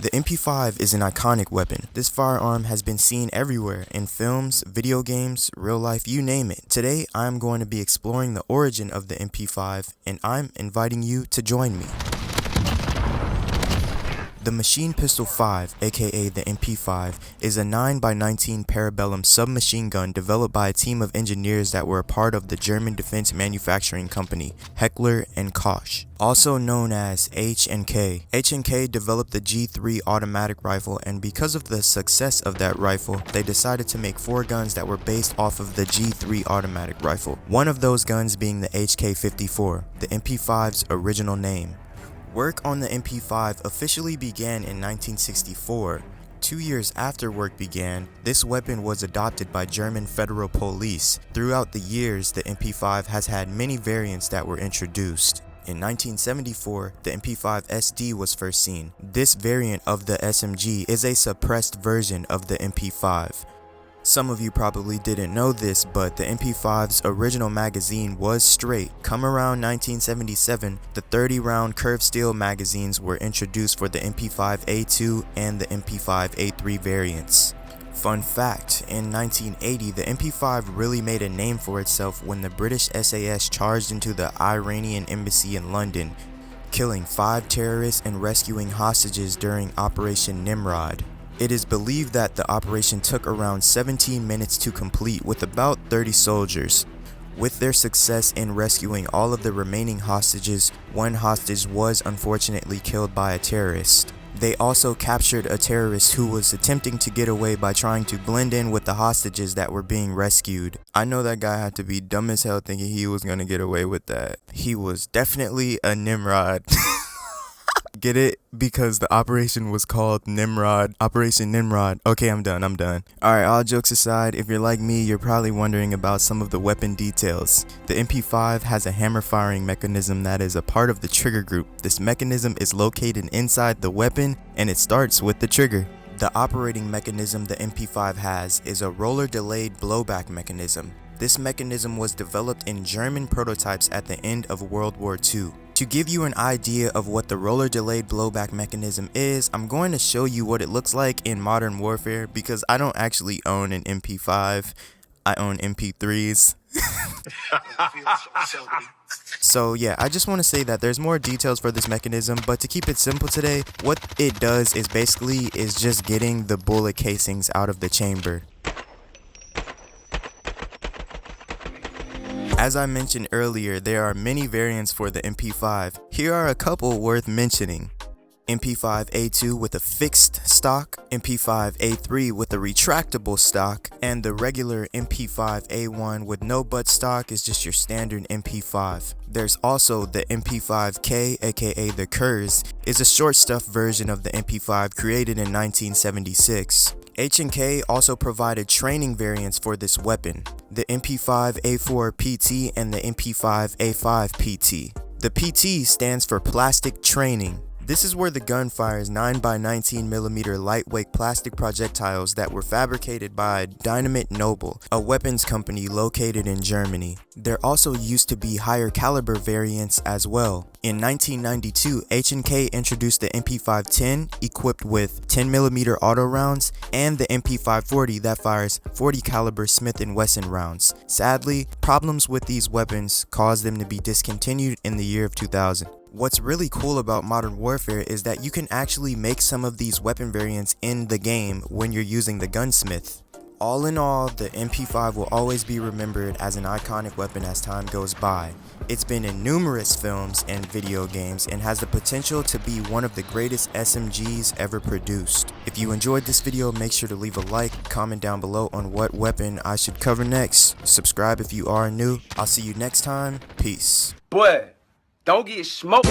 The MP5 is an iconic weapon. This firearm has been seen everywhere, in films, video games, real life, you name it. Today, I'm going to be exploring the origin of the MP5, and I'm inviting you to join me. The Machine Pistol 5, aka the MP5, is a 9x19 parabellum submachine gun developed by a team of engineers that were a part of the German defense manufacturing company, Heckler & Koch, also known as H&K. H&K developed the G3 automatic rifle, and because of the success of that rifle, they decided to make 4 guns that were based off of the G3 automatic rifle. One of those guns being the HK-54, the MP5's original name. Work on the MP5 officially began in 1964. 2 years after work began, this weapon was adopted by German federal police. Throughout the years, the MP5 has had many variants that were introduced. In 1974, the MP5 SD was first seen. This variant of the SMG is a suppressed version of the MP5. Some of you probably didn't know this, but the MP5's original magazine was straight. Come around 1977, the 30-round curved steel magazines were introduced for the MP5A2 and the MP5A3 variants. Fun fact, in 1980, the MP5 really made a name for itself when the British SAS charged into the Iranian embassy in London, killing 5 terrorists and rescuing hostages during Operation Nimrod. It is believed that the operation took around 17 minutes to complete with about 30 soldiers. With their success in rescuing all of the remaining hostages, one hostage was unfortunately killed by a terrorist. They also captured a terrorist who was attempting to get away by trying to blend in with the hostages that were being rescued. I know that guy had to be dumb as hell thinking he was gonna get away with that. He was definitely a Nimrod. Get it? Because the operation was called Nimrod. Operation Nimrod. Okay, I'm done. Alright, all jokes aside, if you're like me, you're probably wondering about some of the weapon details. The MP5 has a hammer firing mechanism that is a part of the trigger group. This mechanism is located inside the weapon, and it starts with the trigger. The operating mechanism the MP5 has is a roller delayed blowback mechanism. This mechanism was developed in German prototypes at the end of World War II. To give you an idea of what the roller delayed blowback mechanism is, I'm going to show you what it looks like in Modern Warfare because I don't actually own an MP5, I own MP3s. So yeah, I just want to say that there's more details for this mechanism, but to keep it simple today, what it does is basically just getting the bullet casings out of the chamber. As I mentioned earlier, there are many variants for the MP5. Here are a couple worth mentioning. MP5A2 with a fixed stock, MP5A3 with a retractable stock, and the regular MP5A1 with no butt stock is just your standard MP5. There's also the MP5K, aka the Kurz, is a short stuff version of the MP5 created in 1976. H&K also provided training variants for this weapon, the MP5A4 PT and the MP5A5 PT. The PT stands for Plastic Training. This is where the gun fires 9x19mm lightweight plastic projectiles that were fabricated by Dynamit Nobel, a weapons company located in Germany. There also used to be higher caliber variants as well. In 1992, H&K introduced the MP510 equipped with 10mm auto rounds and the MP540 that fires 40 caliber Smith & Wesson rounds. Sadly, problems with these weapons caused them to be discontinued in the year of 2000. What's really cool about Modern Warfare is that you can actually make some of these weapon variants in the game when you're using the Gunsmith. All in all, the MP5 will always be remembered as an iconic weapon as time goes by. It's been in numerous films and video games and has the potential to be one of the greatest SMGs ever produced. If you enjoyed this video, make sure to leave a like, comment down below on what weapon I should cover next. Subscribe if you are new. I'll see you next time. Peace. Boy, don't get smoked.